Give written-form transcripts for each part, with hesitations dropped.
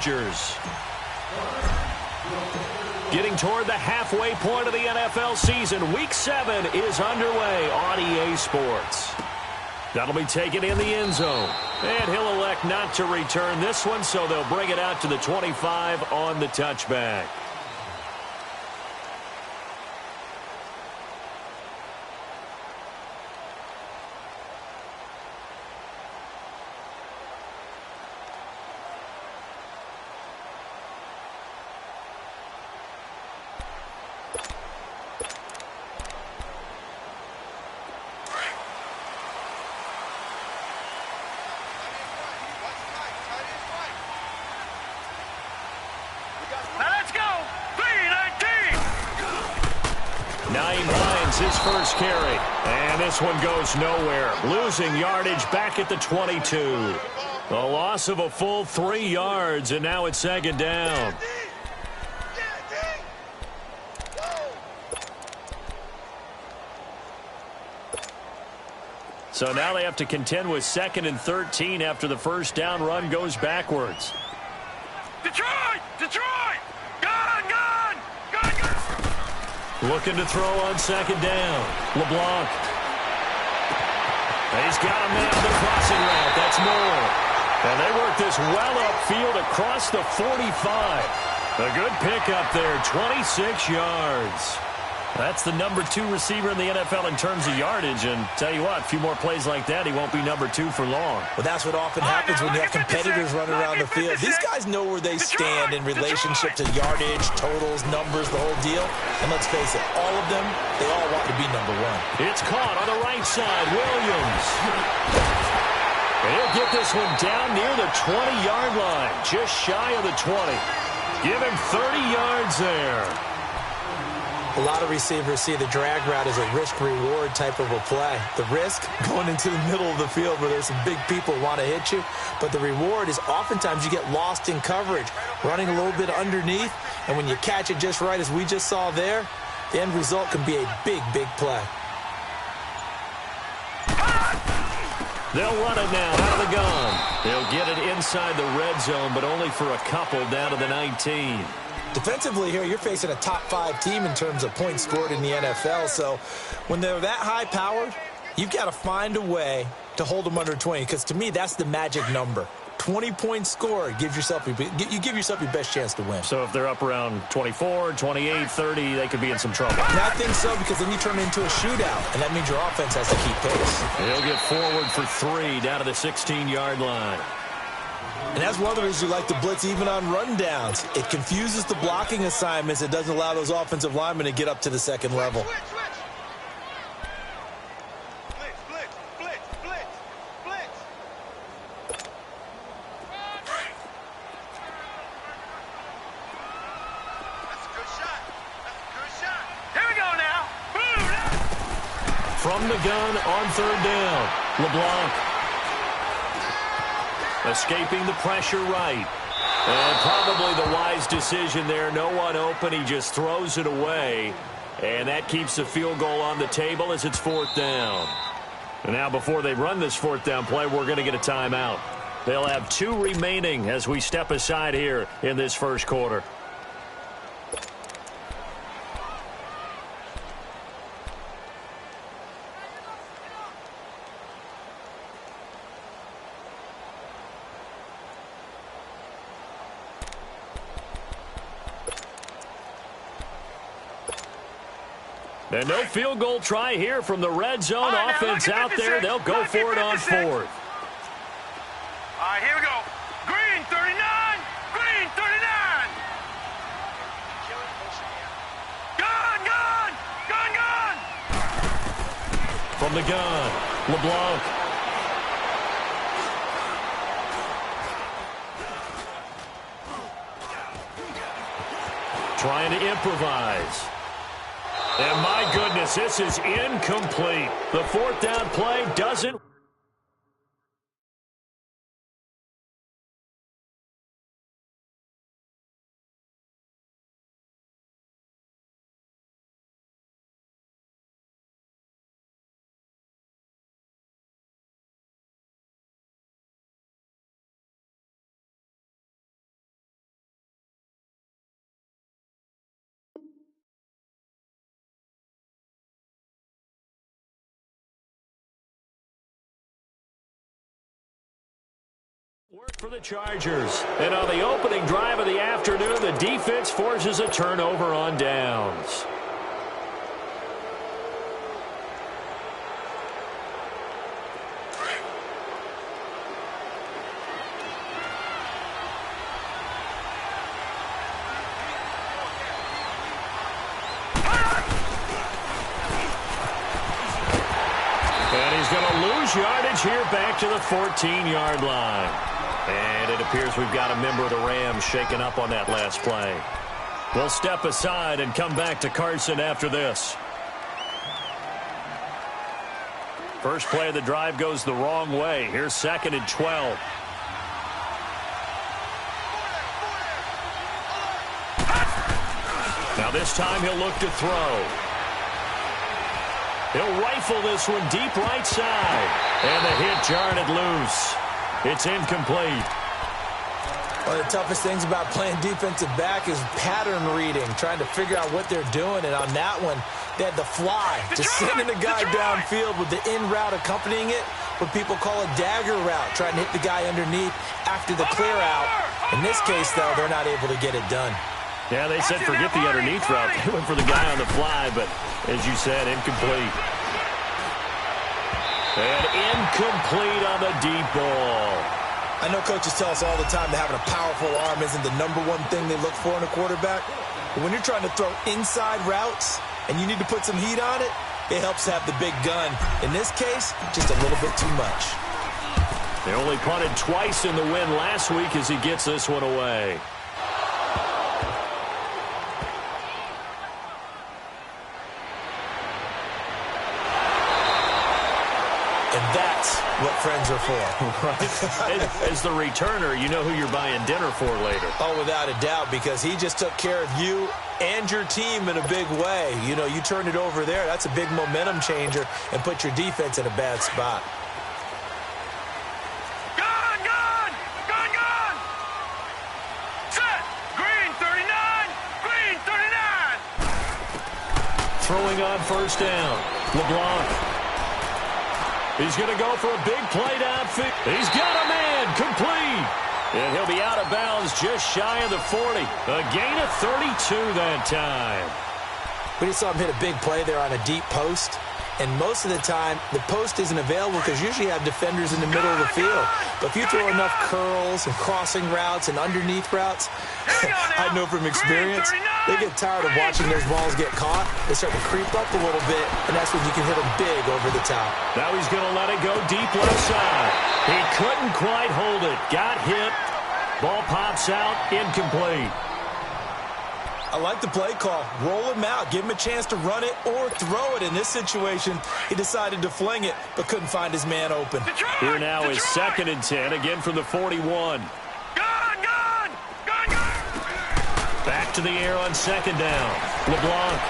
Chargers. Getting toward the halfway point of the NFL season. Week 7 is underway on EA Sports. That'll be taken in the end zone. And he'll elect not to return this one, so they'll bring it out to the 25 on the touchback. His first carry, and this one goes nowhere. Losing yardage back at the 22. A loss of a full 3 yards, and now it's second down. So now they have to contend with 2nd and 13 after the first down run goes backwards. Detroit! Detroit! Gun! Gun! Gun! Gun! Looking to throw on second down. LeBlanc. He's got a man on the crossing route. That's Moore. And they work this well upfield across the 45. A good pickup there, 26 yards. That's the number 2 receiver in the NFL in terms of yardage. And tell you what, a few more plays like that, he won't be number 2 for long. Well, that's what often happens when you have competitors running around the field. These guys know where they stand in relationship to yardage, totals, numbers, the whole deal. And let's face it, all of them, they all want to be number 1. It's caught on the right side. Williams. And he'll get this one down near the 20-yard line, just shy of the 20. Give him 30 yards there. A lot of receivers see the drag route as a risk-reward type of a play. The risk, going into the middle of the field where there's some big people who want to hit you. But the reward is oftentimes you get lost in coverage, running a little bit underneath. And when you catch it just right, as we just saw there, the end result can be a big, big play. They'll run it now out of the gun. They'll get it inside the red zone, but only for a couple down to the 19. Defensively here, you're facing a top 5 team in terms of points scored in the NFL. So when they're that high-powered, you've got to find a way to hold them under 20. Because to me, that's the magic number. 20 points scored, you give yourself your best chance to win. So if they're up around 24, 28, 30, they could be in some trouble. And I think so, because then you turn it into a shootout, and that means your offense has to keep pace. He'll get forward for 3 down to the 16-yard line. And that's one of the reasons you like to blitz even on rundowns. It confuses the blocking assignments. It doesn't allow those offensive linemen to get up to the second level. From the gun on third down, LeBlanc. Escaping the pressure right. And probably the wise decision there. No one open. He just throws it away. And that keeps the field goal on the table as it's 4th down. And now before they run this 4th down play, we're going to get a timeout. They'll have 2 remaining as we step aside here in this first quarter. And no field goal try here from the red zone. Offense out there. They'll go for it on 4th. All right, here we go. Green, 39. Green, 39. Gun, gun. Gun, gun. From the gun, LeBlanc. Trying to improvise. And my goodness, this is incomplete. The 4th down play doesn't For the Chargers. And on the opening drive of the afternoon, the defense forces a turnover on downs. And he's going to lose yardage here back to the 14-yard line. And it appears we've got a member of the Rams shaken up on that last play. We'll step aside and come back to Carson after this. First play of the drive goes the wrong way. Here's 2nd and 12. Now this time he'll look to throw. He'll rifle this one deep right side. And the hit jarred it loose. It's incomplete. One of the toughest things about playing defensive back is pattern reading, trying to figure out what they're doing. And on that one, they had the fly, just sending the guy downfield with the in route accompanying it, what people call a dagger route, trying to hit the guy underneath after the clear out. In this case, though, they're not able to get it done. Yeah, they said forget the underneath route. They went for the guy on the fly, but as you said, incomplete. And incomplete on the deep ball. I know coaches tell us all the time that having a powerful arm isn't the #1 thing they look for in a quarterback. But when you're trying to throw inside routes and you need to put some heat on it, it helps to have the big gun. In this case, just a little bit too much. They only punted twice in the win last week as he gets this one away. And that's what friends are for. Right? As the returner, you know who you're buying dinner for later. Oh, without a doubt, because he just took care of you and your team in a big way. You know, you turn it over there, that's a big momentum changer and put your defense in a bad spot. Gun, gun! Gun, gun! Set! Green 39! Green 39! Throwing on first down. LeBlanc. He's going to go for a big play downfield. He's got a man, complete. And he'll be out of bounds just shy of the 40. A gain of 32 that time. We just saw him hit a big play there on a deep post. And most of the time, the post isn't available because usually you have defenders in the middle of the field. But if you throw enough curls and crossing routes and underneath routes, I know from experience, they get tired of watching those balls get caught. They start to creep up a little bit, and that's when you can hit them big over the top. Now he's going to let it go deep left side. He couldn't quite hold it. Got hit. Ball pops out. Incomplete. I like the play call. Roll him out. Give him a chance to run it or throw it. In this situation, he decided to fling it, but couldn't find his man open. Here now is 2nd and 10, again from the 41. Back to the air on 2nd down. LeBlanc.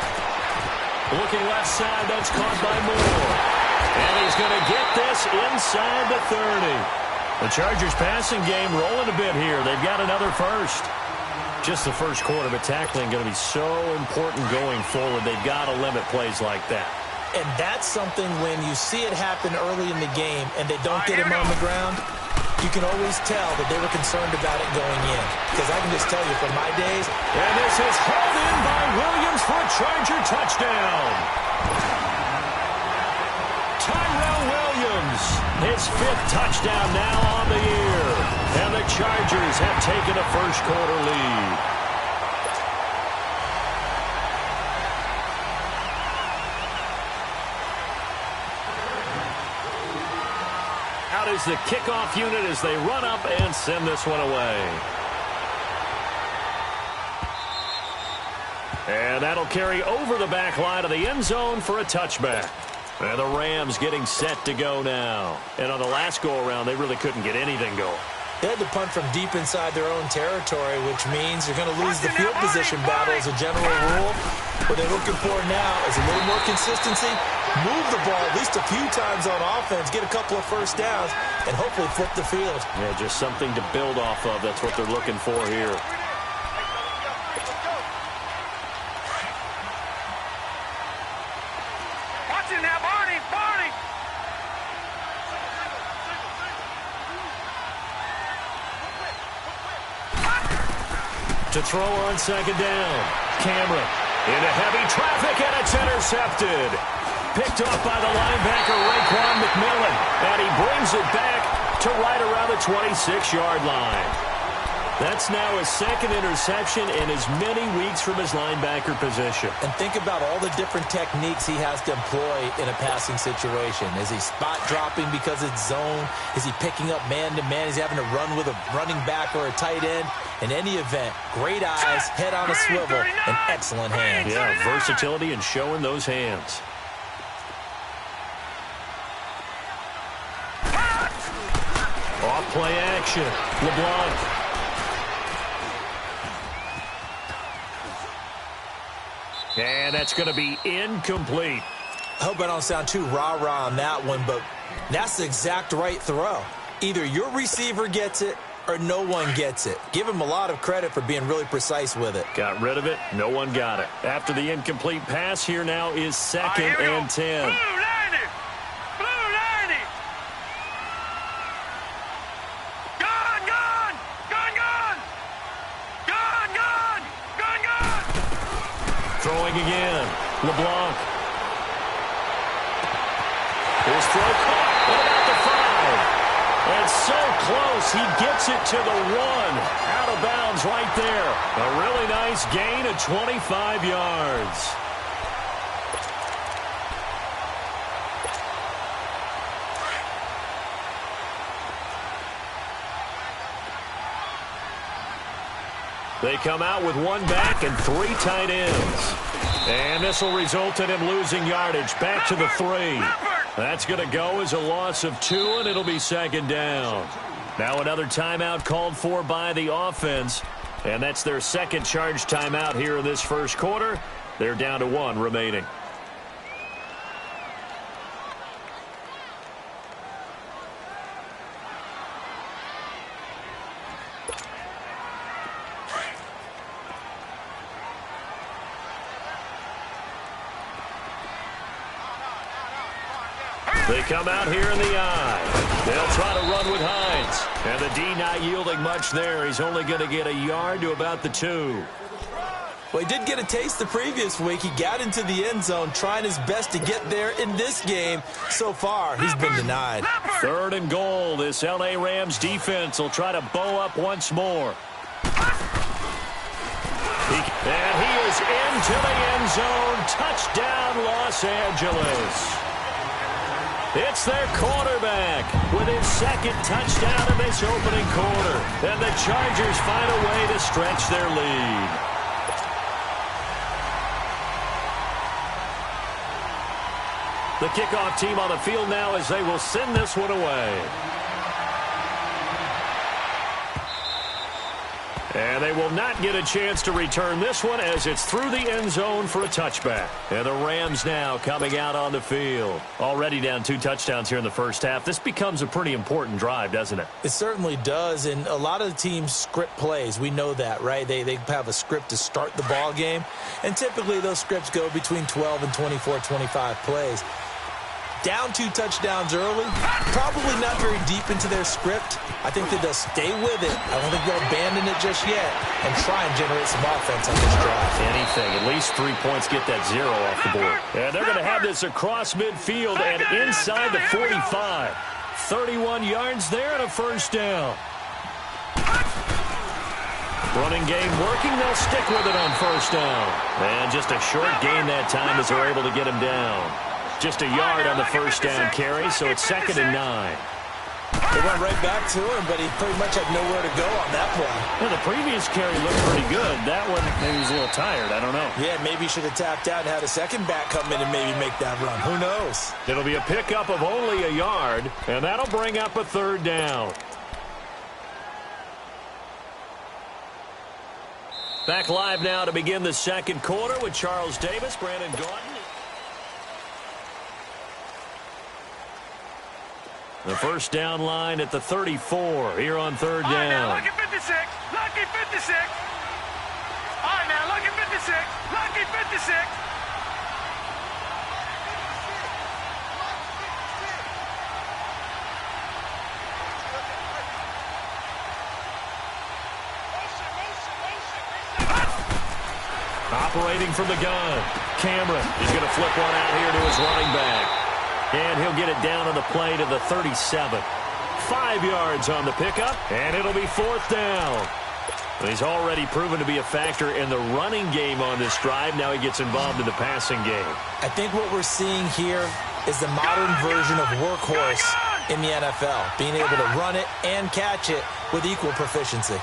Looking left side. That's caught by Moore. And he's going to get this inside the 30. The Chargers passing game rolling a bit here. They've got another first. Just the first quarter, but tackling going to be so important going forward. They've got to limit plays like that. And that's something when you see it happen early in the game and they don't get him on the ground, you can always tell that they were concerned about it going in. Because I can just tell you from my days. And this is hauled in by Williams for a Charger touchdown. Tyrell Williams, his 5th touchdown now on the year. And the Chargers have taken a first quarter lead. Out is the kickoff unit as they run up and send this one away. And that'll carry over the back line of the end zone for a touchback. And the Rams getting set to go now. And on the last go-around, they really couldn't get anything going. They had to punt from deep inside their own territory, which means you're going to lose the field position battle as a general rule. What they're looking for now is a little more consistency, move the ball at least a few times on offense, get a couple of first downs, and hopefully flip the field. Yeah, just something to build off of. That's what they're looking for here. Watch it now, Barney! Barney! to throw on second down. Cameron into heavy traffic, and it's intercepted. Picked off by the linebacker, Raekwon McMillan, and he brings it back to right around the 26-yard line. That's now his second interception in as many weeks from his linebacker position. And think about all the different techniques he has to employ in a passing situation. Is he spot dropping because it's zone? Is he picking up man-to-man? Is he having to run with a running back or a tight end? In any event, great eyes, head on a swivel, and excellent hands. Yeah, versatility and showing those hands. Off play action. LeBlanc. And that's going to be incomplete. I hope I don't sound too rah-rah on that one, but that's the exact right throw. Either your receiver gets it or no one gets it. Give him a lot of credit for being really precise with it. Got rid of it. No one got it. After the incomplete pass, here now is second and 10. Throwing again. LeBlanc. His throw caught. What about the 5? And so close, he gets it to the 1. Out of bounds right there. A really nice gain of 25 yards. They come out with one back and 3 tight ends. And this will result in him losing yardage back to the 3. That's going to go as a loss of 2, and it'll be second down. Now another timeout called for by the offense. And that's their second charge timeout here in this first quarter. They're down to 1 remaining. They come out here in the eye. They'll try to run with Hines. And the D not yielding much there. He's only going to get a yard to about the 2. Well, he did get a taste the previous week. He got into the end zone trying his best to get there in this game. So far, he's been denied. 3rd and goal. This L.A. Rams defense will try to bow up once more. And he is into the end zone. Touchdown, Los Angeles. It's their quarterback with his second touchdown in this opening quarter. And the Chargers find a way to stretch their lead. The kickoff team on the field now as they will send this one away. And they will not get a chance to return this one as it's through the end zone for a touchback. And the Rams now coming out on the field. Already down 2 touchdowns here in the first half. This becomes a pretty important drive, doesn't it? It certainly does, and a lot of the teams script plays. We know that, right? They have a script to start the ball game, and typically those scripts go between 12 and 24, 25 plays. Down 2 touchdowns early, probably not very deep into their script. I think that they'll stay with it. I don't think they'll abandon it just yet and try and generate some offense on this drive. Anything. At least 3 points get that 0 off the board. And they're going to have this across midfield and inside the 45. 31 yards there and a first down. Running game working. They'll stick with it on first down. And just a short gain that time as they're able to get him down. Just a yard on the first down carry, so it's 2nd and 9. They went right back to him, but he pretty much had nowhere to go on that play. Well, the previous carry looked pretty good. That one, maybe he's a little tired. I don't know. Yeah, maybe he should have tapped out and had a second back come in and maybe make that run. Who knows? It'll be a pickup of only a yard, and that'll bring up a 3rd down. Back live now to begin the second quarter with Charles Davis, Brandon Gordon. The first down line at the 34 here on 3rd down. All right, now, lucky 56. Lucky 56. All right, now, lucky 56. Lucky 56. Operating from the gun. Cameron is going to flip one out here to his running back. And he'll get it down on the play to the 37. 5 yards on the pickup, and it'll be 4th down. He's already proven to be a factor in the running game on this drive. Now he gets involved in the passing game. I think what we're seeing here is the modern version of workhorse in the NFL, being able to run it and catch it with equal proficiency.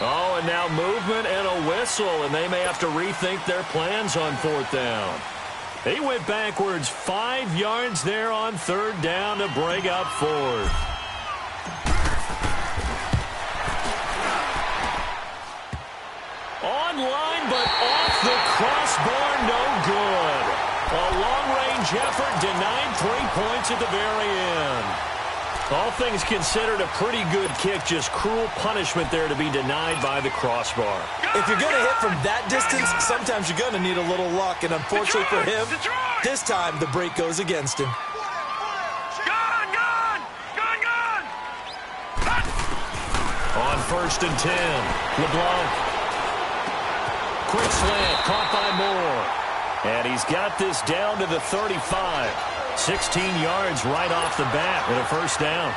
Oh, and now movement and a whistle, and they may have to rethink their plans on 4th down. He went backwards 5 yards there on 3rd down to bring up 4th. Online, but off the crossbar, no good. A long-range effort denied 3 points at the very end. All things considered, a pretty good kick, just cruel punishment there to be denied by the crossbar. If you're going to hit from that distance, sometimes you're going to need a little luck, and unfortunately for him, this time the break goes against him. On 1st and 10, LeBlanc. Quick slant, caught by Moore. And he's got this down to the 35. 16 yards right off the bat with a 1st down.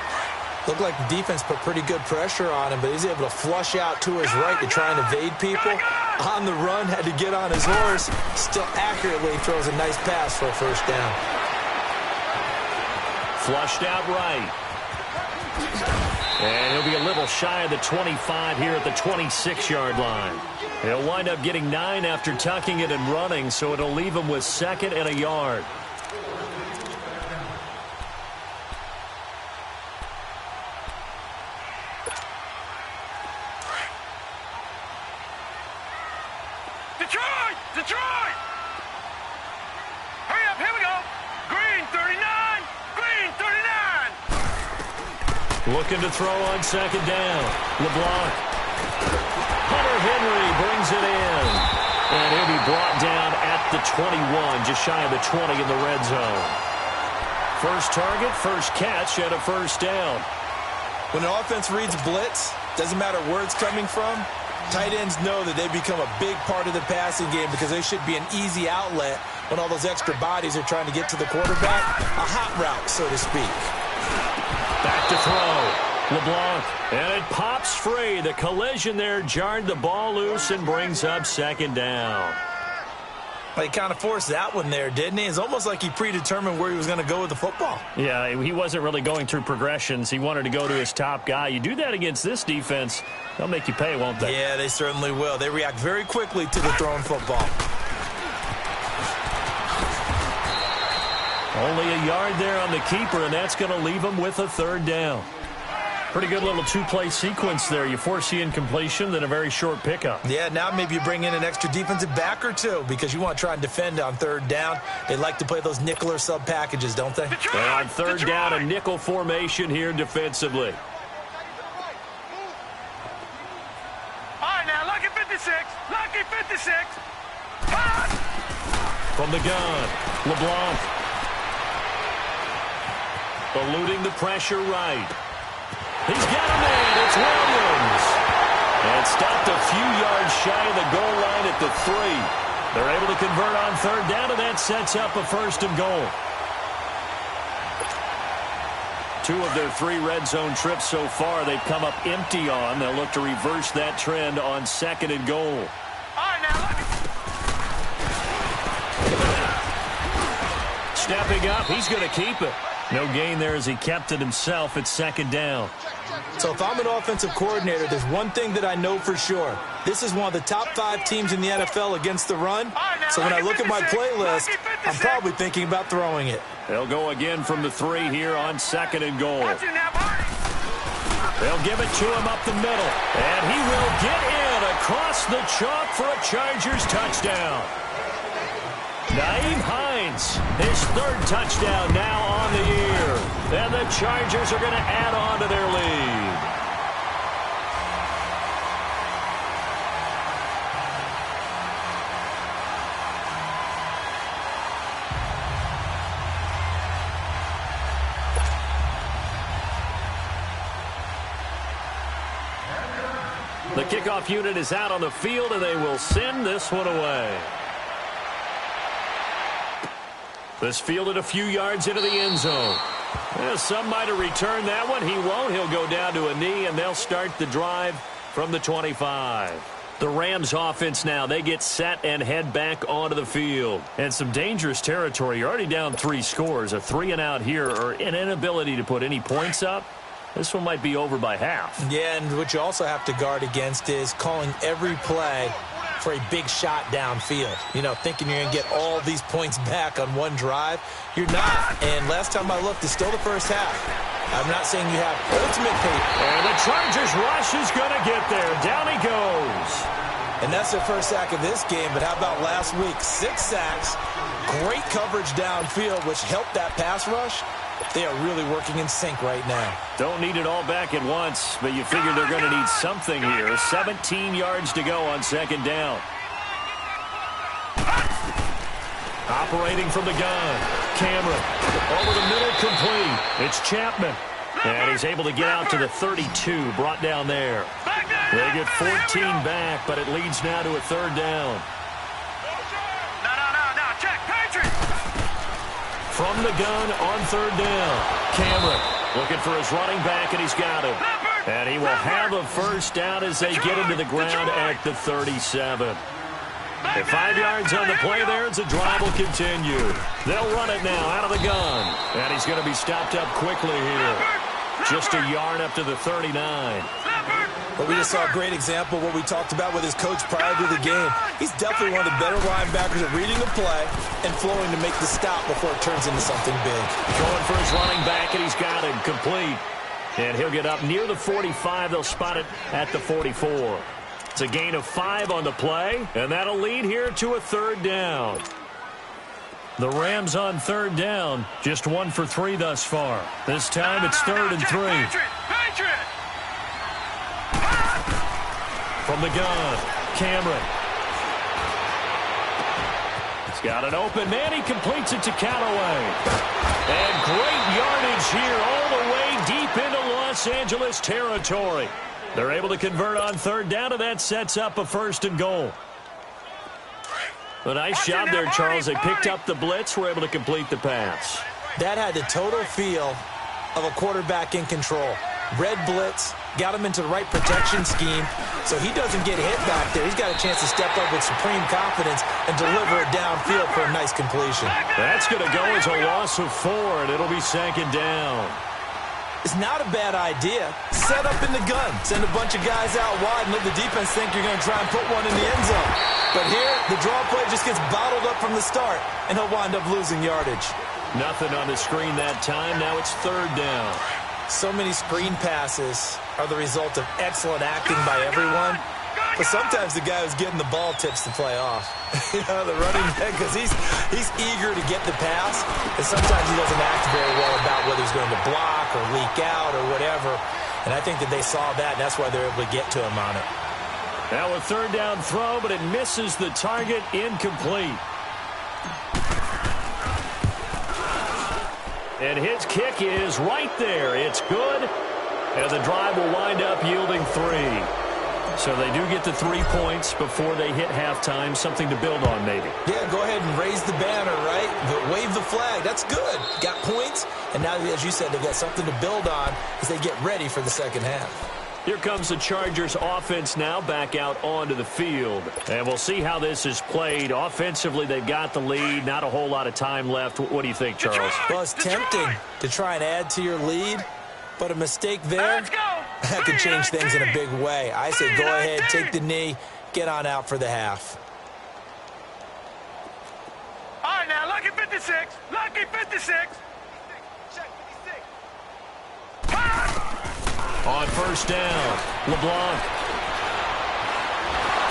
Looked like the defense put pretty good pressure on him, but he's able to flush out to his right to try and evade people. On the run, had to get on his horse. Still accurately throws a nice pass for a 1st down. Flushed out right. And he'll be a little shy of the 25 here at the 26-yard line. He'll wind up getting 9 after tucking it and running, so it'll leave him with 2nd and a yard. Detroit! Hurry up, here we go. Green 39, Green 39. Looking to throw on 2nd down. LeBlanc. Hunter Henry brings it in. And he'll be brought down at the 21, just shy of the 20 in the red zone. First target, first catch, and a 1st down. When an offense reads blitz, doesn't matter where it's coming from, tight ends know that they become a big part of the passing game because they should be an easy outlet when all those extra bodies are trying to get to the quarterback. A hot route, so to speak. Back to throw. LeBlanc. And it pops free. The collision there jarred the ball loose and brings up 2nd down. Well, he kind of forced that one there, didn't he? It's almost like he predetermined where he was going to go with the football. Yeah, he wasn't really going through progressions. He wanted to go to his top guy. You do that against this defense, they'll make you pay, won't they? Yeah, they certainly will. They react very quickly to the thrown football. Only a yard there on the keeper, and that's going to leave him with a 3rd down. Pretty good little 2-play sequence there. You force the incompletion, then a very short pickup. Yeah, now maybe you bring in an extra defensive back or two because you want to try and defend on 3rd down. They like to play those nickel or sub packages, don't they? And on 3rd down, a nickel formation here defensively. All right, now, lucky 56. Lucky 56. Pass. From the gun, LeBlanc. Eluding the pressure right. He's got a man. It's Williams. And stopped a few yards shy of the goal line at the 3. They're able to convert on 3rd down, and that sets up a 1st and goal. 2 of their 3 red zone trips so far they've come up empty on. They'll look to reverse that trend on 2nd and goal. All right, now, look. Stepping up, he's going to keep it. No gain there as he kept it himself at 2nd down. So if I'm an offensive coordinator, there's one thing that I know for sure. This is one of the top 5 teams in the NFL against the run. So when I look at my playlist, I'm probably thinking about throwing it. They'll go again from the 3 here on 2nd and goal. They'll give it to him up the middle. And he will get in across the chalk for a Chargers touchdown. Nyheim Hines, his 3rd touchdown now on the year. And the Chargers are going to add on to their lead. The kickoff unit is out on the field, and they will send this one away. This fielded a few yards into the end zone. Some might have returned that one. He won't. He'll go down to a knee, and they'll start the drive from the 25. The Rams offense now, they get set and head back onto the field. And some dangerous territory. You're already down 3 scores. A 3-and-out here, or an inability to put any points up. This one might be over by half. Yeah, and what you also have to guard against is calling every play for a big shot downfield. You know, thinking you're going to get all these points back on one drive. You're not. And last time I looked, it's still the first half. I'm not saying you have ultimate paper. And the Chargers rush is going to get there. Down he goes. And that's their first sack of this game, but how about last week? 6 sacks, great coverage downfield, which helped that pass rush. They are really working in sync right now. Don't need it all back at once, but you figure they're going to need something here. 17 yards to go on second down. Operating from the gun. Cameron over the middle, complete. It's Chapman. And he's able to get out to the 32, brought down there. They get 14 back, but it leads now to a third down. No, check, Patriot! From the gun on third down. Cameron looking for his running back, and he's got him. And he will have a first down as they get into the ground at the 37. At 5 yards on the play there, as the drive will continue. They'll run it now out of the gun. And he's going to be stopped up quickly here. Just a yard up to the 39. But we just saw a great example of what we talked about with his coach prior to the game. He's definitely one of the better linebackers at reading the play and flowing to make the stop before it turns into something big. Throwing for his running back, and he's got him complete. And he'll get up near the 45. They'll spot it at the 44. It's a gain of 5 on the play, and that'll lead here to a third down. The Rams on third down, just 1 for 3 thus far. This time it's 3rd and 3. Patriot! From the gun, Cameron. He's got an open man. He completes it to Callaway. And great yardage here all the way deep into Los Angeles territory. They're able to convert on third down, and that sets up a 1st and goal. A nice job there, Charles. They picked up the blitz, were able to complete the pass. That had the total feel of a quarterback in control. Red blitz, got him into the right protection scheme, so he doesn't get hit back there. He's got a chance to step up with supreme confidence and deliver it downfield for a nice completion. That's going to go as a loss of 4, and it'll be 2nd down. It's not a bad idea. Set up in the gun. Send a bunch of guys out wide and let the defense think you're going to try and put one in the end zone. But here, the draw play just gets bottled up from the start, and he'll wind up losing yardage. Nothing on the screen that time. Now it's 3rd down. So many screen passes are the result of excellent acting by everyone. But sometimes the guy who's getting the ball tips the play off. You know, the running back, because he's eager to get the pass, and sometimes he doesn't act very well about whether he's going to block or leak out or whatever. And I think that they saw that, and that's why they're able to get to him on it. Now a 3rd down throw, but it misses the target, incomplete. And his kick is right there. It's good, and the drive will wind up yielding 3. So they do get the 3 points before they hit halftime, something to build on maybe. Yeah, go ahead and raise the banner, right? Wave the flag. That's good. Got points, and now, as you said, they've got something to build on as they get ready for the second half. Here comes the Chargers offense now back out onto the field. And we'll see how this is played. Offensively, they've got the lead. Not a whole lot of time left. What do you think, Charles? Well, it's tempting to try and add to your lead, but a mistake there, that could change things in a big way. I say go ahead, take the knee, get on out for the half. All right, now, lucky 56. Lucky 56. On first down, LeBlanc.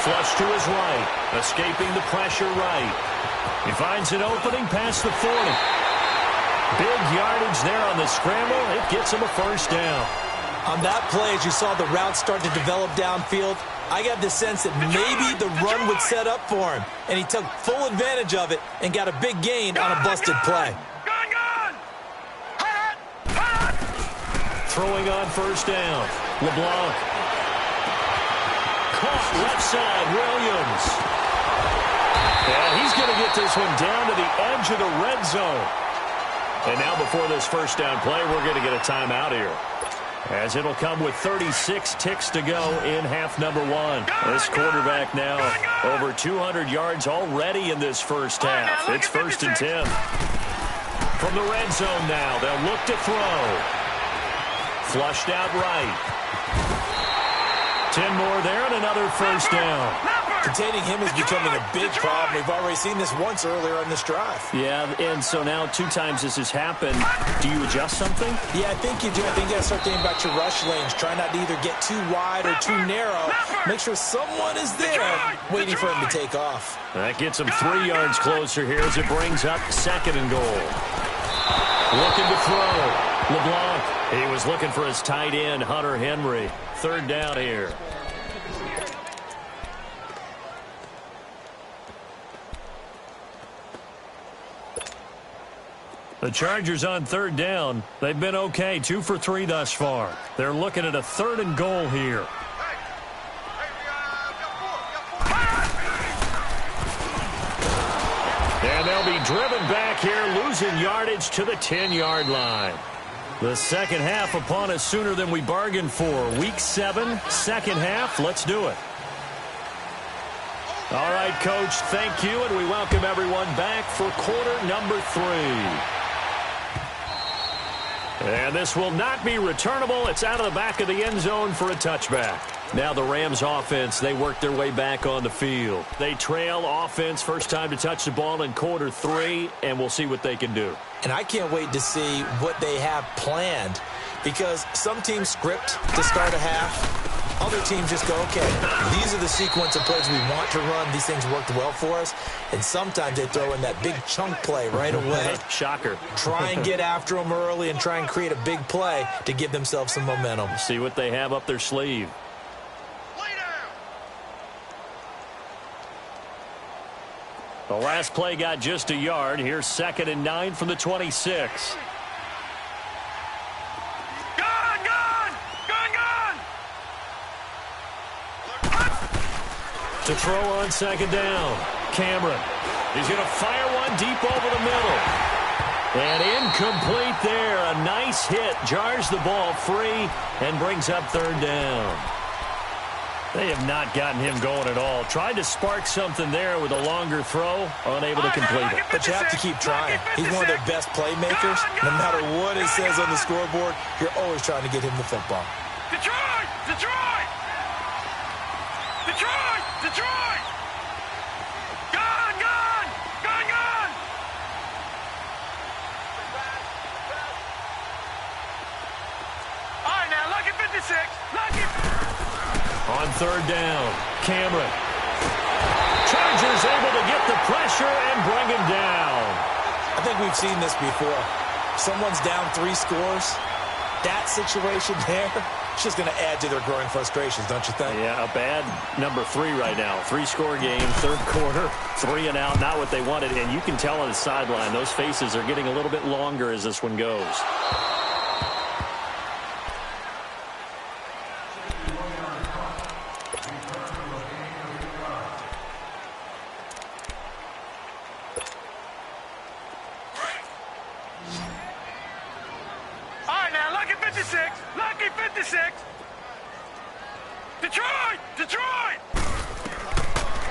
Flush to his right, escaping the pressure right. He finds an opening past the 40. Big yardage there on the scramble. It gets him a 1st down. On that play, as you saw the route start to develop downfield, I got the sense that maybe the run would set up for him, and he took full advantage of it and got a big gain on a busted play. Throwing on first down, LeBlanc. Left side, Williams. And he's going to get this one down to the edge of the red zone. And now before this first down play, we're going to get a timeout here, as it'll come with 36 ticks to go in half number one. This quarterback now over 200 yards already in this first half. It's 1st and 10. From the red zone now, they'll look to throw. Flushed out right. 10 more there and another first down. Containing him is becoming a big problem. We've already seen this once earlier on this drive. Yeah, and so now 2 times this has happened. Do you adjust something? Yeah, I think you do. I think you got to start thinking about your rush lanes. Try not to either get too wide or too narrow. Make sure someone is there waiting for him to take off. That gets him 3 yards closer here as it brings up 2nd and goal. Looking to throw. LeBlanc. He was looking for his tight end, Hunter Henry. 3rd down here. The Chargers on 3rd down. They've been okay, 2 for 3 thus far. They're looking at a 3rd and goal here. And they'll be driven back here, losing yardage to the 10-yard line. The second half upon us sooner than we bargained for. Week 7, second half. Let's do it. All right, Coach, thank you, and we welcome everyone back for quarter number 3. And this will not be returnable. It's out of the back of the end zone for a touchback. Now the Rams offense, they work their way back on the field. They trail offense, first time to touch the ball in quarter 3, and we'll see what they can do. And I can't wait to see what they have planned, because some teams script to start a half. Other teams just go, okay, these are the sequence of plays we want to run. These things worked well for us. And sometimes they throw in that big chunk play right away. Shocker. Try and get after them early and try and create a big play to give themselves some momentum. See what they have up their sleeve. The last play got just a yard. Here's 2nd and 9 from the 26. To throw on 2nd down. Cameron. He's going to fire one deep over the middle. And incomplete there. A nice hit. Jars the ball free and brings up 3rd down. They have not gotten him going at all. Tried to spark something there with a longer throw. Unable to complete it. But you have to keep trying. He's one of their best playmakers. No matter what it says on the scoreboard, you're always trying to get him the football. Detroit! Detroit! Detroit! Detroit! Gun! Gun! Gun! Gun! All right, now, lucky 56. Lucky. On 3rd down, Cameron. Chargers able to get the pressure and bring him down. I think we've seen this before. Someone's down 3 scores. That situation there, it's just going to add to their growing frustrations, don't you think? Yeah, a bad number 3 right now. 3-score game, 3rd quarter, 3 and out, not what they wanted. And you can tell on the sideline, those faces are getting a little bit longer as this one goes. Lucky 56. Detroit! Detroit!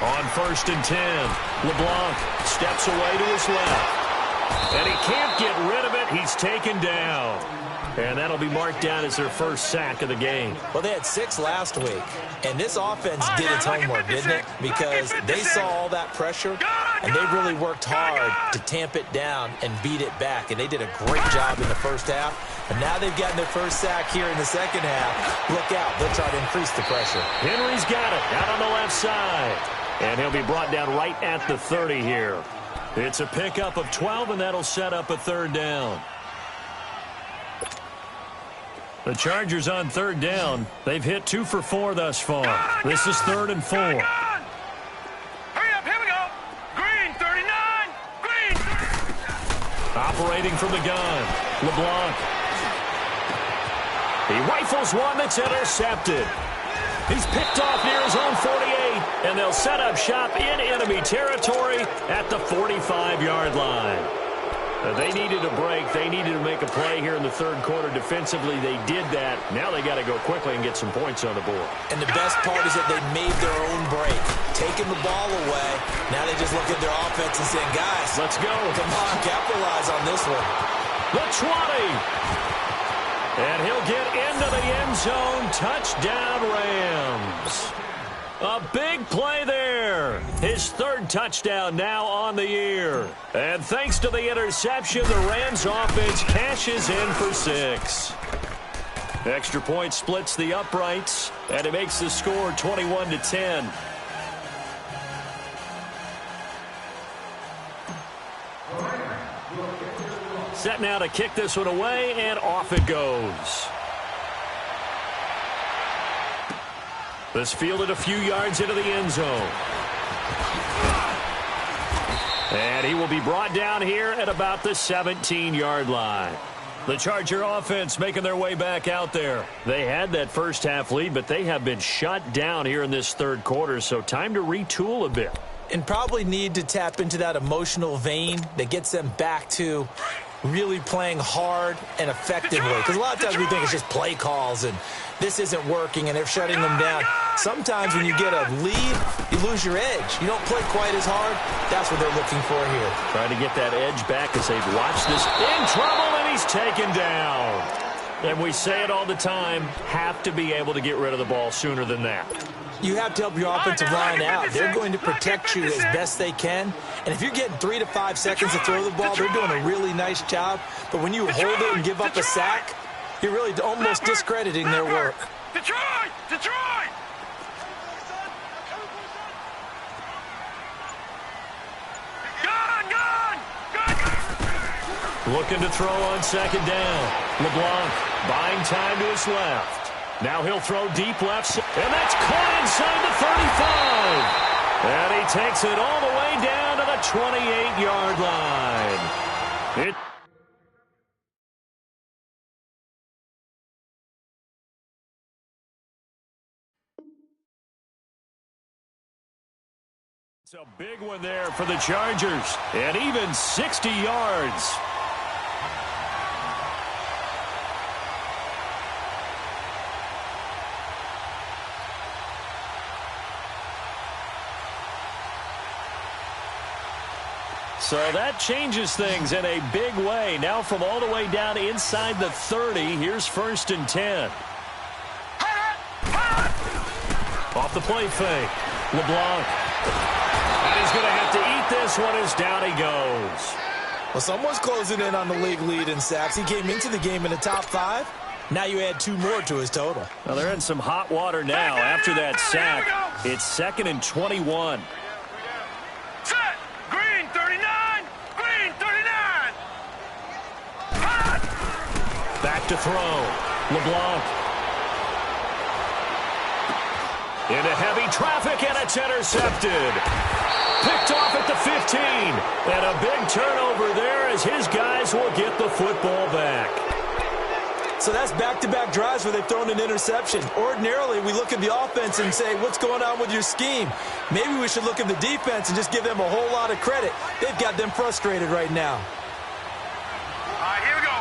On 1st and 10, LeBlanc steps away to his left. And he can't get rid of it. He's taken down. And that'll be marked down as their first sack of the game. Well, they had 6 last week, and this offense did its homework, didn't it? Because they saw all that pressure, and they really worked hard to tamp it down and beat it back. And they did a great job in the first half. And now they've gotten their first sack here in the second half. Look out. They'll try to increase the pressure. Henry's got it out on the left side. And he'll be brought down right at the 30 here. It's a pickup of 12, and that'll set up a 3rd down. The Chargers on 3rd down. They've hit 2 for 4 thus far. This is 3rd and 4. Hurry up, here we go. Green, 39. Green. Operating from the gun. LeBlanc. He rifles one that's intercepted. He's picked off near his own 48. set up shop in enemy territory at the 45-yard line. They needed a break. They needed to make a play here in the third quarter. Defensively, they did that. Now they got to go quickly and get some points on the board. And the best part is that they made their own break, taking the ball away. Now they just look at their offense and saying, guys, let's go. Come on, capitalize on this one. The 20. And he'll get into the end zone. Touchdown, Rams. A big play there. His third touchdown now on the year. And thanks to the interception, the Rams offense cashes in for 6. Extra point splits the uprights, and it makes the score 21-10. Set now to kick this one away, and off it goes. This fielded a few yards into the end zone. And he will be brought down here at about the 17-yard line. The Charger offense making their way back out there. They had that first half lead, but they have been shut down here in this third quarter, so time to retool a bit. And probably need to tap into that emotional vein that gets them back to really playing hard and effectively. Because a lot of times we think it's just play calls and this isn't working and they're shutting them down. Sometimes when you get a lead, you lose your edge. You don't play quite as hard. That's what they're looking for here. Trying to get that edge back as they've watched this. In trouble, and he's taken down. And we say it all the time, have to be able to get rid of the ball sooner than that. You have to help your offensive line out. They're going to protect you as best they can. And if you're getting 3 to 5 seconds to throw the ball, they're doing a really nice job. But when you hold it and give up a sack, you're really almost discrediting their work. Detroit! Detroit! Gone! Looking to throw on second down. LeBlanc buying time to his left. Now he'll throw deep left, and that's caught inside the 35. And he takes it all the way down to the 28-yard line. It's a big one there for the Chargers, and even 60 yards. So that changes things in a big way. Now from all the way down inside the 30, here's 1st and 10. Off the play fake. LeBlanc. And he's going to have to eat this one as down he goes. Well, someone's closing in on the league lead in sacks. He came into the game in the top 5. Now you add 2 more to his total. Well, they're in some hot water now after that sack. It's 2nd and 21. Set! Green 39! Green 39! Back to throw. LeBlanc. Into heavy traffic, and it's intercepted. Picked off at the 15. And a big turnover there as his guys will get the football back. So that's back-to-back drives where they've thrown an interception. Ordinarily, we look at the offense and say, what's going on with your scheme? Maybe we should look at the defense and just give them a whole lot of credit. They've got them frustrated right now. All right, here we go.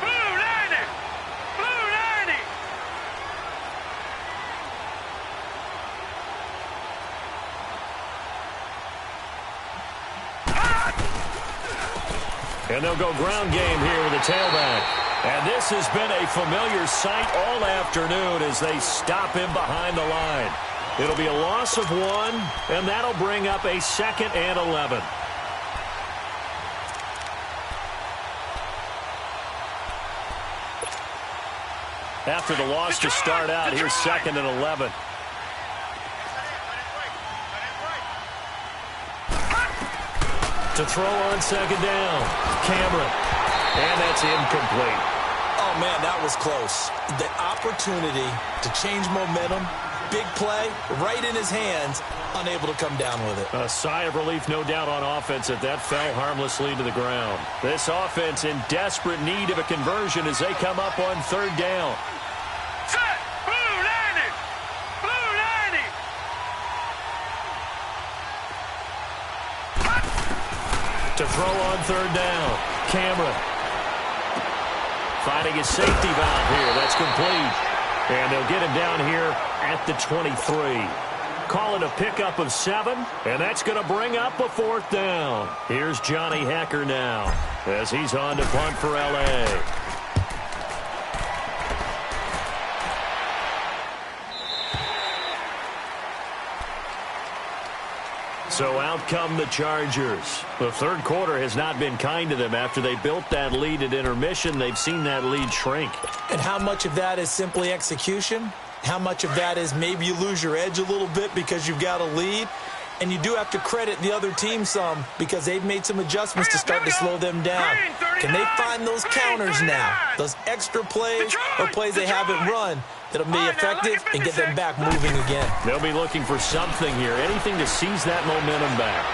Blue 90! Blue 90! And they'll go ground game here with a tailback. And this has been a familiar sight all afternoon as they stop him behind the line. It'll be a loss of 1, and that'll bring up a 2nd and 11. After the loss to start out, here's 2nd and 11. To throw on second down. Cameron. And that's incomplete. Oh, man, that was close. The opportunity to change momentum, big play, right in his hands, unable to come down with it. A sigh of relief, no doubt, on offense if that fell harmlessly to the ground. This offense in desperate need of a conversion as they come up on 3rd down. Set! Blue 90! Blue 90! To throw on third down. Cameron. Finding his safety valve here. That's complete. And they'll get him down here at the 23. Call it a pickup of 7, and that's going to bring up a 4th down. Here's Johnny Hecker now as he's on to punt for L.A. So out come the Chargers. The third quarter has not been kind to them. After they built that lead at intermission, they've seen that lead shrink. And how much of that is simply execution? How much of that is maybe you lose your edge a little bit because you've got a lead? And you do have to credit the other team some because they've made some adjustments to start to slow them down. Can they find those counters now? Those extra plays or plays they haven't run that'll be effective and get them back moving again. They'll be looking for something here, anything to seize that momentum back.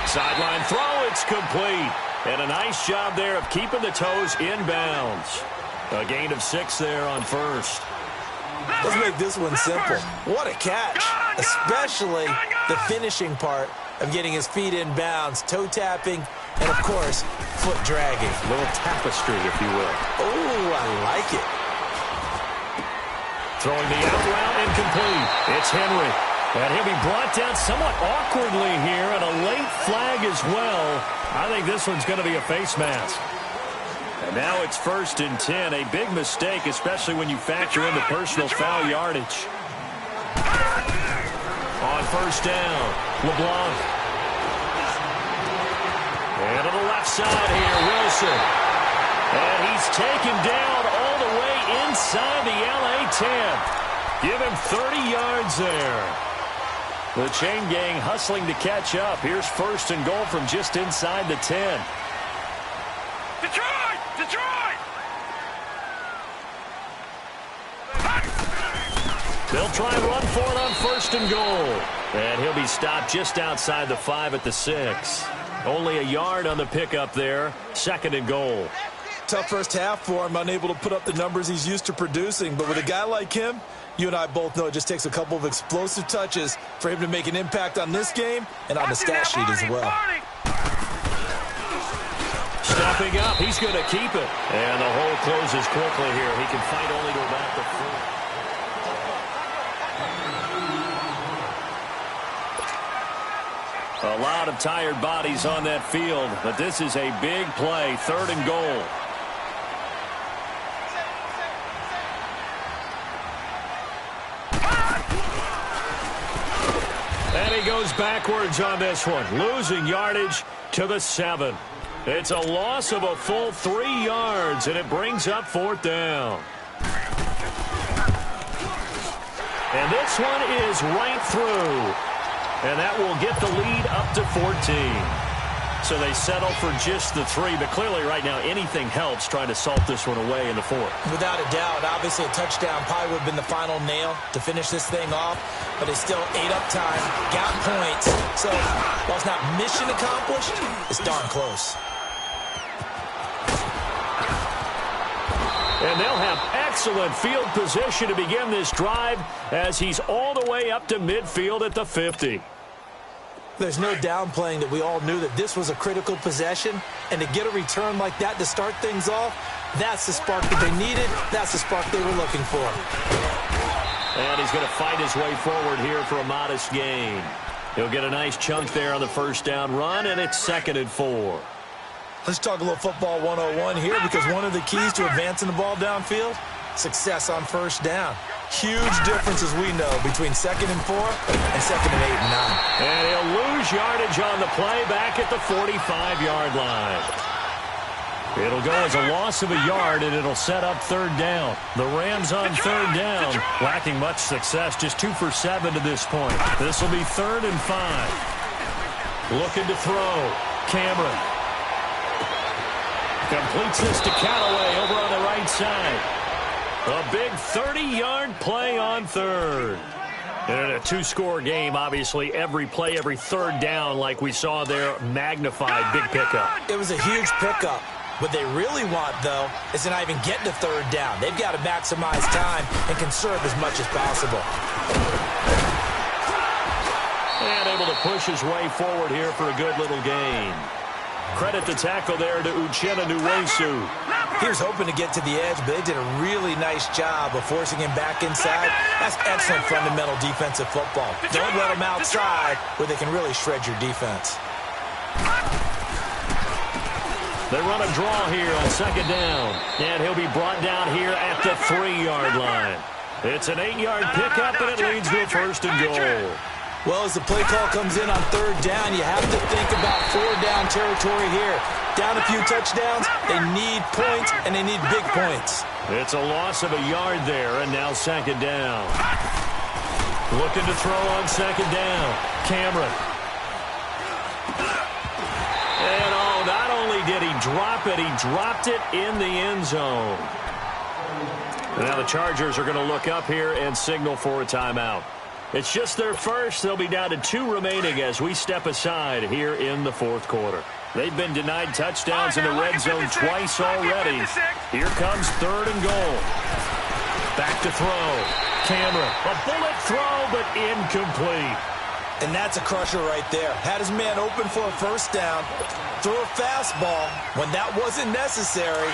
Sideline throw, it's complete. And a nice job there of keeping the toes inbounds. A gain of 6 there on first. Let's make this one simple. What a catch, especially the finishing part of getting his feet in bounds, toe tapping, and, of course, foot dragging. A little tapestry, if you will. Oh, I like it. Throwing the out route incomplete. It's Henry. And he'll be brought down somewhat awkwardly here, and a late flag as well. I think this one's going to be a face mask. And now it's 1st and 10. A big mistake, especially when you factor in the personal foul yardage. On first down, LeBlanc. And to the left side here, Wilson. And he's taken down all the way inside the LA 10. Give him 30 yards there. The chain gang hustling to catch up. Here's 1st and goal from just inside the 10. Detroit! Detroit! They'll try and run for it on 1st and goal. And he'll be stopped just outside the 5 at the 6. Only a yard on the pickup there. 2nd and goal. Tough first half for him, unable to put up the numbers he's used to producing. But with a guy like him, you and I both know it just takes a couple of explosive touches for him to make an impact on this game and on the stat sheet as well. Stepping up, he's going to keep it. And the hole closes quickly here. He can fight only to about the 4. A lot of tired bodies on that field, but this is a big play, 3rd and goal. And he goes backwards on this one, losing yardage to the 7. It's a loss of a full 3 yards, and it brings up 4th down. And this one is right through. And that will get the lead up to 14. So they settle for just the 3, but clearly right now anything helps trying to salt this one away in the 4th. Without a doubt, obviously a touchdown probably would have been the final nail to finish this thing off, but it's still ate up time, got points. So while it's not mission accomplished, it's darn close. And they'll have excellent field position to begin this drive as he's all the way up to midfield at the 50. There's no downplaying that we all knew that this was a critical possession, and to get a return like that to start things off, that's the spark that they needed. That's the spark they were looking for. And he's going to fight his way forward here for a modest gain. He'll get a nice chunk there on the 1st down run, and it's 2nd and 4. Let's talk a little football 101 here, because one of the keys to advancing the ball downfield, success on 1st down. Huge difference, as we know, between 2nd and 4 and 2nd and 8 and 9. And he'll lose yardage on the play back at the 45-yard line. It'll go as a loss of a yard, and it'll set up 3rd down. The Rams on 3rd down, lacking much success, just 2 for 7 to this point. This will be 3rd and 5. Looking to throw. Cameron. Completes this to Callaway over on the right side. A big 30-yard play on 3rd. And in a 2-score game, obviously, every play, every 3rd down, like we saw there, magnified, big pickup. It was a huge pickup. What they really want, though, is to not even get to 3rd down. They've got to maximize time and conserve as much as possible. And able to push his way forward here for a good little gain. Credit the tackle there to Uchenna Nwosu. He was hoping to get to the edge, but they did a really nice job of forcing him back inside. That's excellent fundamental defensive football. Don't let him outside where they can really shred your defense. They run a draw here on second down, and he'll be brought down here at the 3-yard line. It's an 8-yard pickup, and it leads to a 1st and goal. Well, as the play call comes in on 3rd down, you have to think about 4-down territory here. Down a few touchdowns, they need points, and they need big points. It's a loss of a yard there, and now 2nd down. Looking to throw on 2nd down. Cameron. And not only did he drop it, he dropped it in the end zone. Now the Chargers are going to look up here and signal for a timeout. It's just their first. They'll be down to 2 remaining as we step aside here in the 4th quarter. They've been denied touchdowns in the red zone twice already. Here comes 3rd and goal. Back to throw. Cameron. A bullet throw, but incomplete. And that's a crusher right there. Had his man open for a 1st down. Threw a fastball when that wasn't necessary.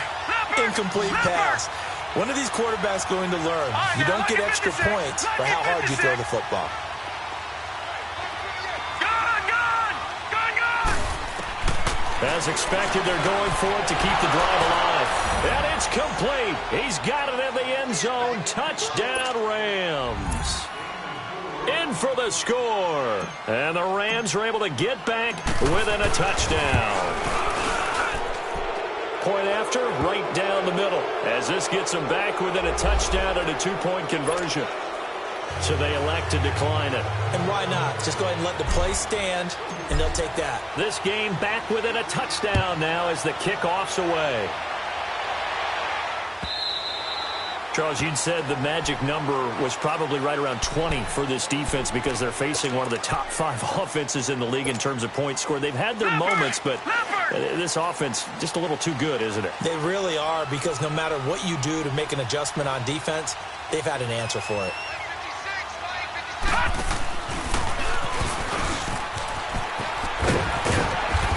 Incomplete pass. When are these quarterbacks going to learn? You don't get extra points for how hard you throw the football. As expected, they're going for it to keep the drive alive. And it's complete. He's got it in the end zone. Touchdown, Rams. In for the score. And the Rams are able to get back within a touchdown. Point after, right down the middle, as this gets them back within a touchdown and a 2-point conversion. So they elect to decline it. And why not? Just go ahead and let the play stand, and they'll take that. This game back within a touchdown now as the kickoff's away. Charles, you'd said the magic number was probably right around 20 for this defense because they're facing one of the top 5 offenses in the league in terms of points scored. They've had their moments, but this offense just a little too good, isn't it? They really are, because no matter what you do to make an adjustment on defense, they've had an answer for it.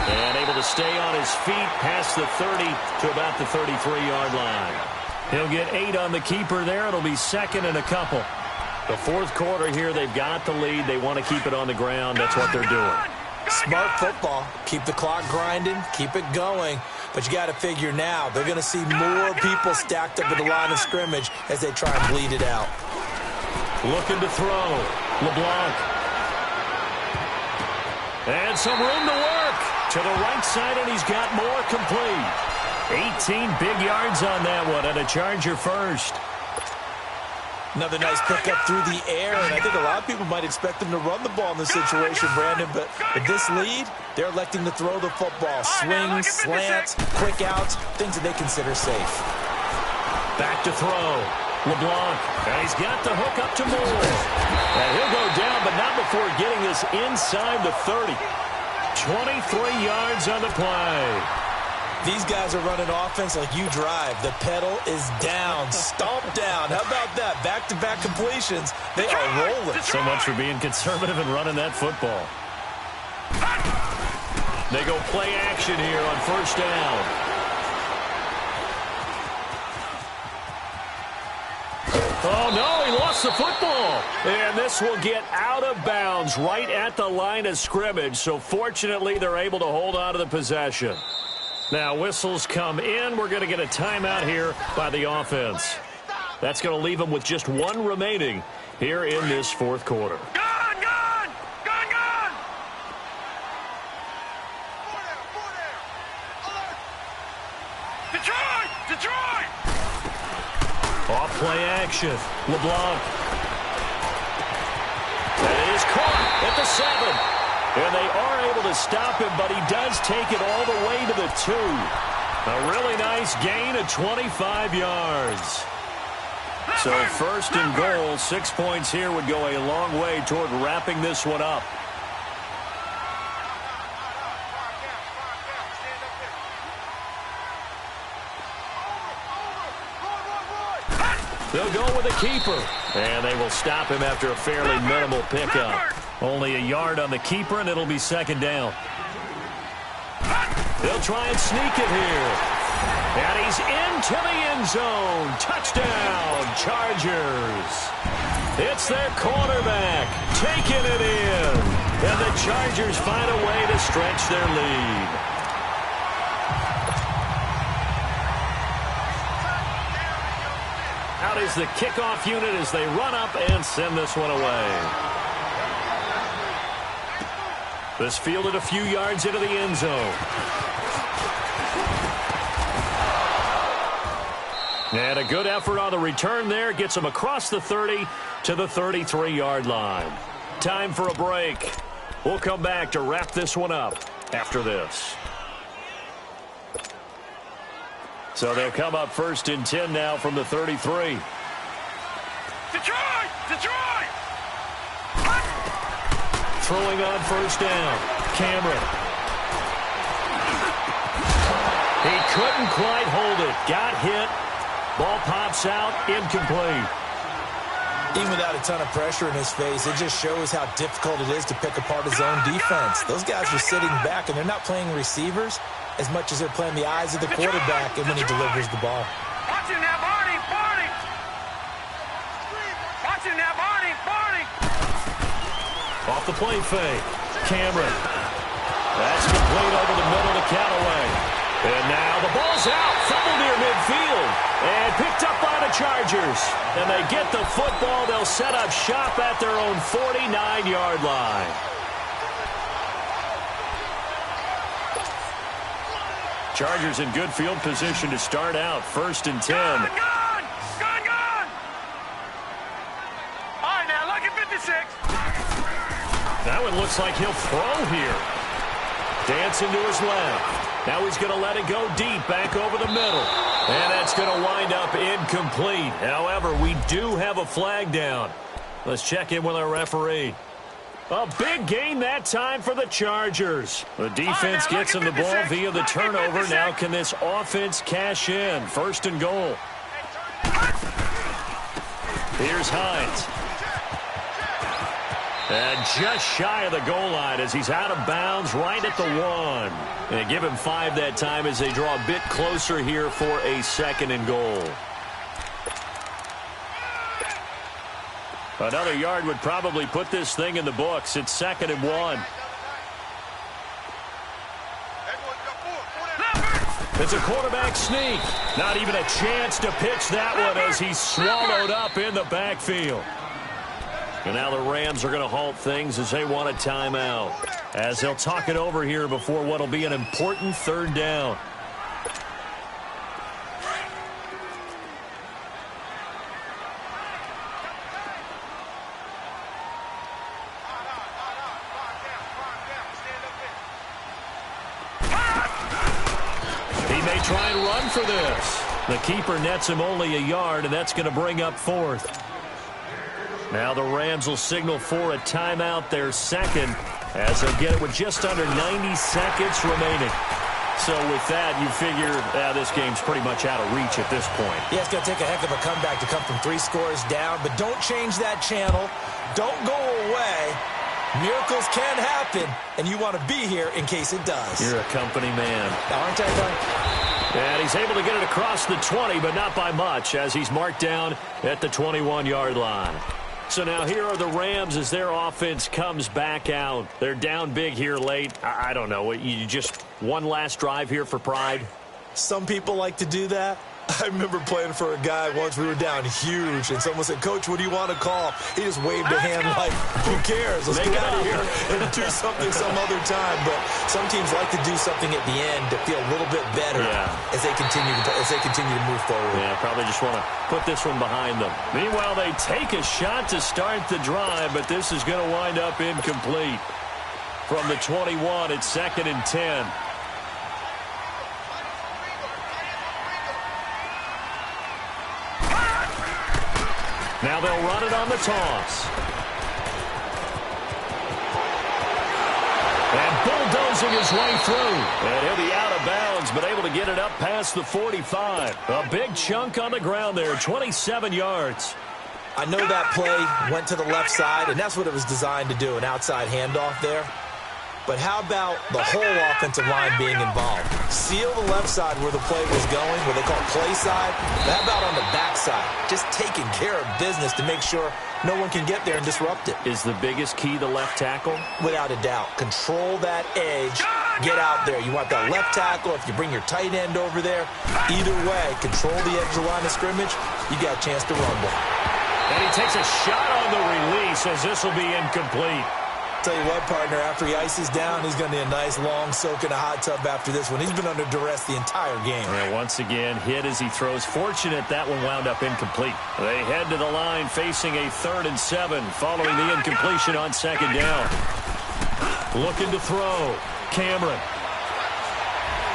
And able to stay on his feet past the 30 to about the 33-yard line. He'll get 8 on the keeper there. It'll be 2nd and a couple. The 4th quarter here, they've got the lead. They want to keep it on the ground. That's what they're doing. Smart football. Keep the clock grinding. Keep it going. But you got to figure now, they're going to see more people stacked up at the line of scrimmage as they try and bleed it out. Looking to throw. LeBlanc. And some room to work. To the right side, and he's got more complete. 18 big yards on that one, and a Charger first. Another nice pickup through the air, and I think a lot of people might expect them to run the ball in this situation, Brandon, but with this lead, they're electing to throw the football. Swings, slants, quick outs, things that they consider safe. Back to throw. LeBlanc, and he's got the hook up to Moore. And he'll go down, but not before getting this inside the 30. 23 yards on the play. These guys are running offense like you drive. The pedal is down, stomped down. How about that? Back-to-back completions. They are rolling. So much for being conservative and running that football. They go play action here on 1st down. Oh, no, he lost the football. And this will get out of bounds right at the line of scrimmage. So fortunately, they're able to hold on to the possession. Now, whistles come in. We're going to get a timeout here by the offense. That's going to leave them with just 1 remaining here in this 4th quarter. Gun! Gun! Gun! Gun! Detroit! Detroit! Off play action. LeBlanc. And it is caught at the 7. And they are able to stop him, but he does take it all the way to the 2. A really nice gain of 25 yards. So 1st and goal, 6 points here would go a long way toward wrapping this one up. They'll go with a keeper, and they will stop him after a fairly minimal pickup. Only a yard on the keeper, and it'll be 2nd down. They'll try and sneak it here. And he's into the end zone. Touchdown, Chargers. It's their quarterback taking it in. And the Chargers find a way to stretch their lead. Out is the kickoff unit as they run up and send this one away. This fielded a few yards into the end zone. And a good effort on the return there. Gets them across the 30 to the 33-yard line. Time for a break. We'll come back to wrap this one up after this. So they'll come up 1st and 10 now from the 33. Detroit! Detroit! Throwing on 1st down. Cameron. He couldn't quite hold it. Got hit. Ball pops out. Incomplete. Even without a ton of pressure in his face, it just shows how difficult it is to pick apart his own defense. Those guys are sitting back, and they're not playing receivers as much as they're playing the eyes of the quarterback and when he delivers the ball. Watch him now, Barney! Barney! Watch him now, Barney! Barney! Off the play fake. Cameron. That's complete over the middle to Callaway. And now the ball's out. Fumble near midfield. And picked up by the Chargers. And they get the football. They'll set up shop at their own 49-yard line. Chargers in good field position to start out. 1st and 10. Gun! Gun! Gun! Gun! All right, now, look at 56. That one looks like he'll throw here. Dancing to his left. Now he's going to let it go deep, back over the middle. And that's going to wind up incomplete. However, we do have a flag down. Let's check in with our referee. A big gain that time for the Chargers. The defense gets him the ball via the turnover. Now can this offense cash in? 1st and goal. Here's Hines. And just shy of the goal line as he's out of bounds right at the 1. And give him 5 that time as they draw a bit closer here for a 2nd and goal. Another yard would probably put this thing in the books. It's 2nd and 1. It's a quarterback sneak. Not even a chance to pitch that one as he's swallowed up in the backfield. And now the Rams are going to halt things as they want a timeout. As they'll talk it over here before what will be an important 3rd down. He may try and run for this. The keeper nets him only a yard, and that's going to bring up 4th. Now the Rams will signal for a timeout, their 2nd, as they'll get it with just under 90 seconds remaining. So with that, you figure this game's pretty much out of reach at this point. Yeah, it's going to take a heck of a comeback to come from 3 scores down, but don't change that channel. Don't go away. Miracles can happen, and you want to be here in case it does. You're a company man. Aren't I, Doug? And he's able to get it across the 20, but not by much, as he's marked down at the 21-yard line. So now here are the Rams as their offense comes back out. They're down big here late. I don't know. You just one last drive here for pride? Some people like to do that. I remember playing for a guy once. We were down huge, and someone said, "Coach, what do you want to call?" He just waved a hand like, "Who cares? Let's get out of here and do something some other time." But some teams like to do something at the end to feel a little bit better as they continue to move forward. Yeah, probably just want to put this one behind them. Meanwhile, they take a shot to start the drive, but this is going to wind up incomplete. From the 21, it's 2nd and 10. Now they'll run it on the toss. And bulldozing his way through. And he'll be out of bounds, but able to get it up past the 45. A big chunk on the ground there, 27 yards. I know that play went to the left side, and that's what it was designed to do, an outside handoff there. but how about the whole offensive line being involved? Seal the left side where the play was going, what they call play side. But how about on the back side? Just taking care of business to make sure no one can get there and disrupt it. Is the biggest key the left tackle? Without a doubt. Control that edge. Get out there. You want that left tackle. If you bring your tight end over there, either way, control the edge of the line of scrimmage, you got a chance to rumble. And he takes a shot on the release as this will be incomplete. Tell you what, partner, after he ices down, he's going to need a nice long soak in a hot tub after this one. He's been under duress the entire game. And once again, hit as he throws. Fortunate that one wound up incomplete. They head to the line facing a 3rd and 7 following the incompletion on 2nd down. Looking to throw. Cameron.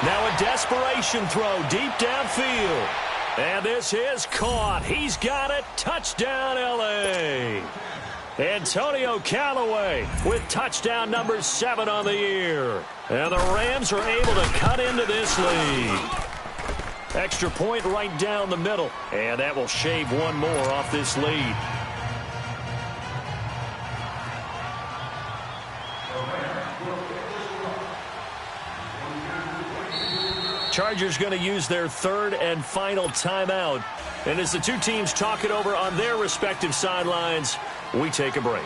Now a desperation throw deep downfield. And this is caught. He's got it. Touchdown, L.A. Antonio Callaway with touchdown number 7 on the year. And the Rams are able to cut into this lead. Extra point right down the middle. And that will shave one more off this lead. Chargers going to use their 3rd and final timeout. And as the two teams talk it over on their respective sidelines, we take a break.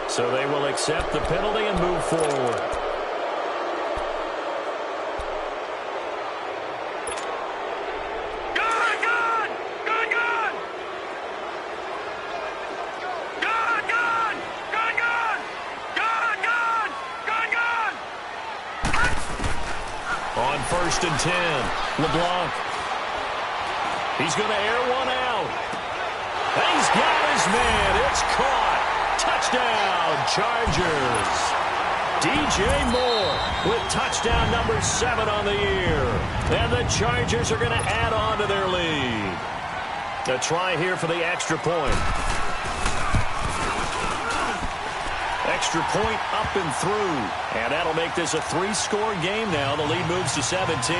So they will accept the penalty and move forward. On 1st and 10, LeBlanc. He's going to air one out. And he's got his man. It's caught. Touchdown, Chargers. DJ Moore with touchdown number 7 on the year. And the Chargers are going to add on to their lead. A try here for the extra point. Extra point up and through. And that'll make this a 3-score game now. The lead moves to 17.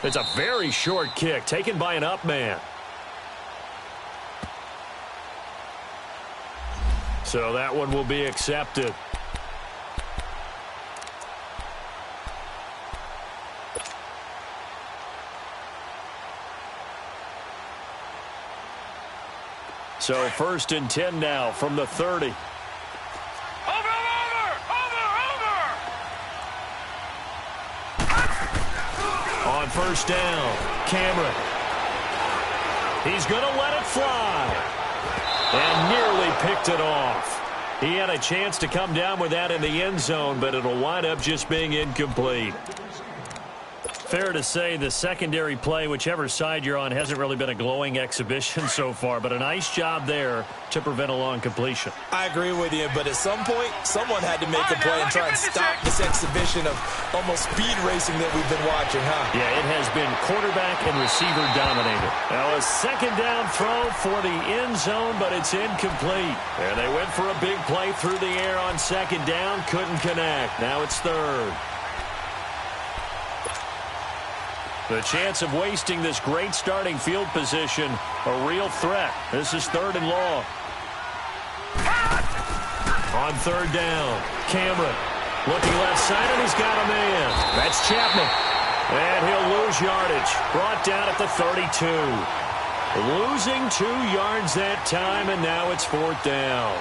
It's a very short kick taken by an up man. So that one will be accepted. So 1st and 10 now from the 30. On 1st down, Cameron. He's going to let it fly. And nearly picked it off. He had a chance to come down with that in the end zone, but it'll wind up just being incomplete. Fair to say the secondary play, whichever side you're on, hasn't really been a glowing exhibition so far, but a nice job there to prevent a long completion. I agree with you, but at some point, someone had to make a play and try and stop this exhibition of almost speed racing that we've been watching, huh? Yeah, it has been quarterback and receiver dominated. Now a 2nd down throw for the end zone, but it's incomplete. And they went for a big play through the air on 2nd down, couldn't connect. Now it's 3rd. The chance of wasting this great starting field position, a real threat. This is 3rd and long. On 3rd down, Cameron looking left side, and he's got a man. That's Chapman. And he'll lose yardage. Brought down at the 32. Losing 2 yards that time, and now it's 4th down.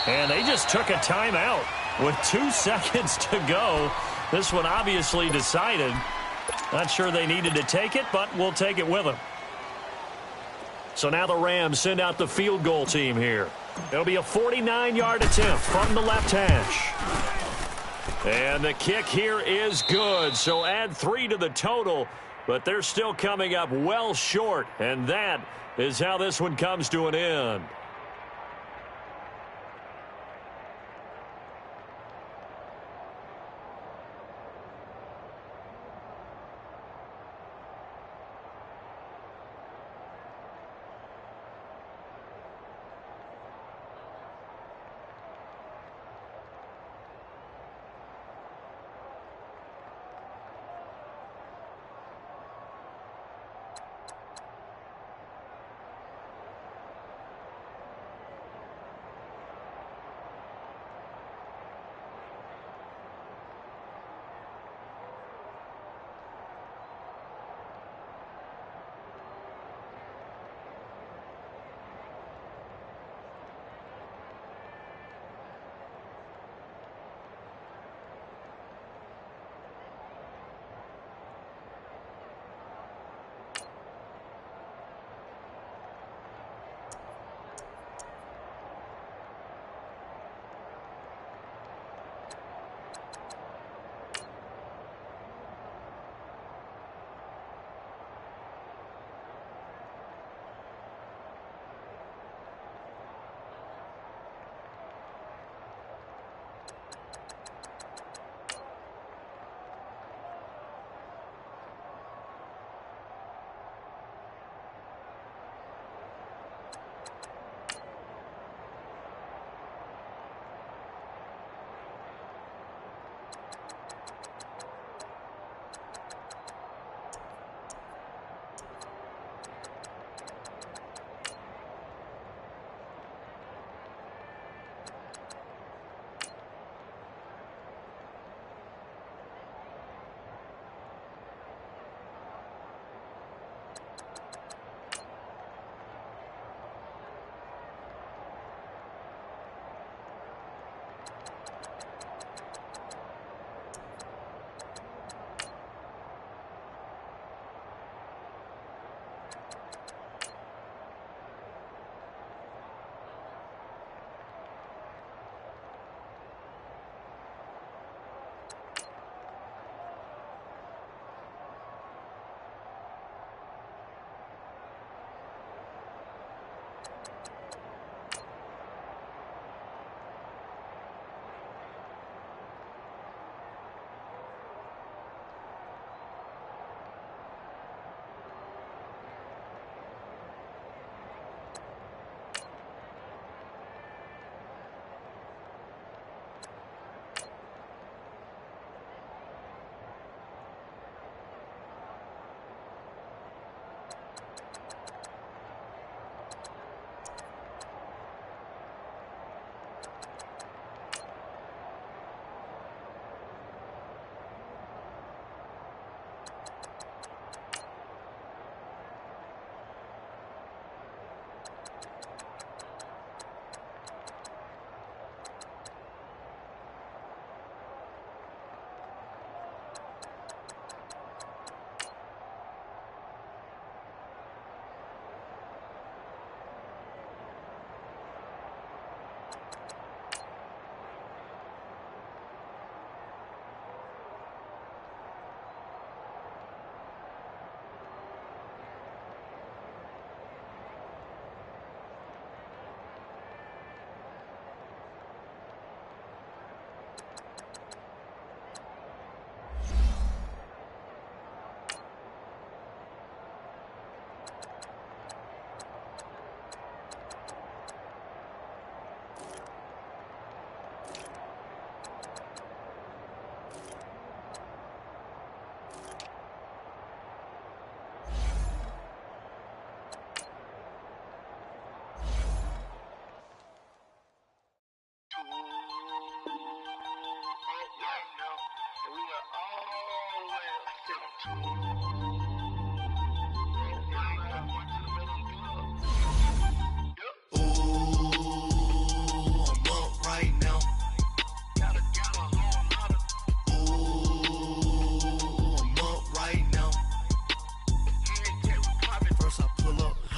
And they just took a timeout. With 2 seconds to go, this one obviously decided. Not sure they needed to take it, but we'll take it with them. So now the Rams send out the field goal team here. It'll be a 49-yard attempt from the left hash. And the kick here is good. So add 3 to the total, but they're still coming up well short. And that is how this one comes to an end.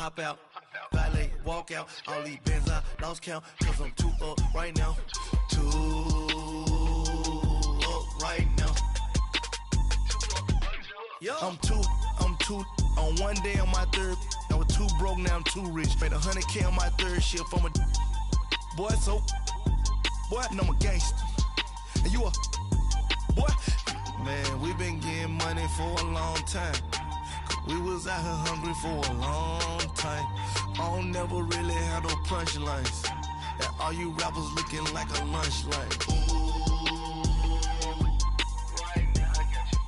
hop out, valet, walk out. All these bands I lost count, cause I'm too up right now. Too up I'm two on one day on my third. I was too broke, now I'm too rich. Made 100K on my third shift. I'm a boy, so boy, and I'm a gangster. And you a boy. Man, we been getting money for a long time. We was out here hungry for a long time. I don't never really have no punchlines. And all you rappers looking like a lunch line. Right now, I got you.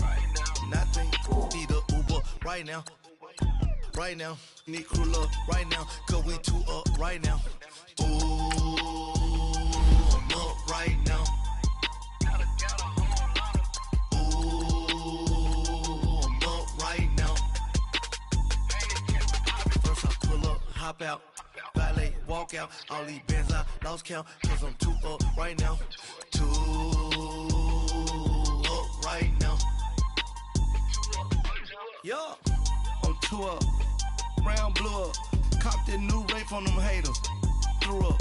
Right now. Nothing. Need a Uber right now. Right now. Need crew love right now. Cause we two up right now. Ooh, I'm up right now. Hop out, valet, walk out, all these bands I lost count, cause I'm too up right now, too up right now, yeah, I'm too up, round blew up, copped that new rape on them haters, threw up,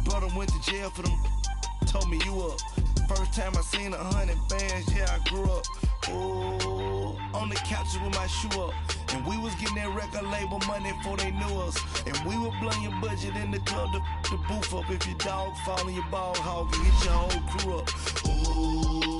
brother went to jail for them, told me you up, first time I seen 100 bands, yeah I grew up, ooh, on the couches with my shoe up. And we was getting that record label money before they knew us. And we were blowing your budget in the club to boof up. If your dog fall in your ball hog and hit your whole crew up. Ooh.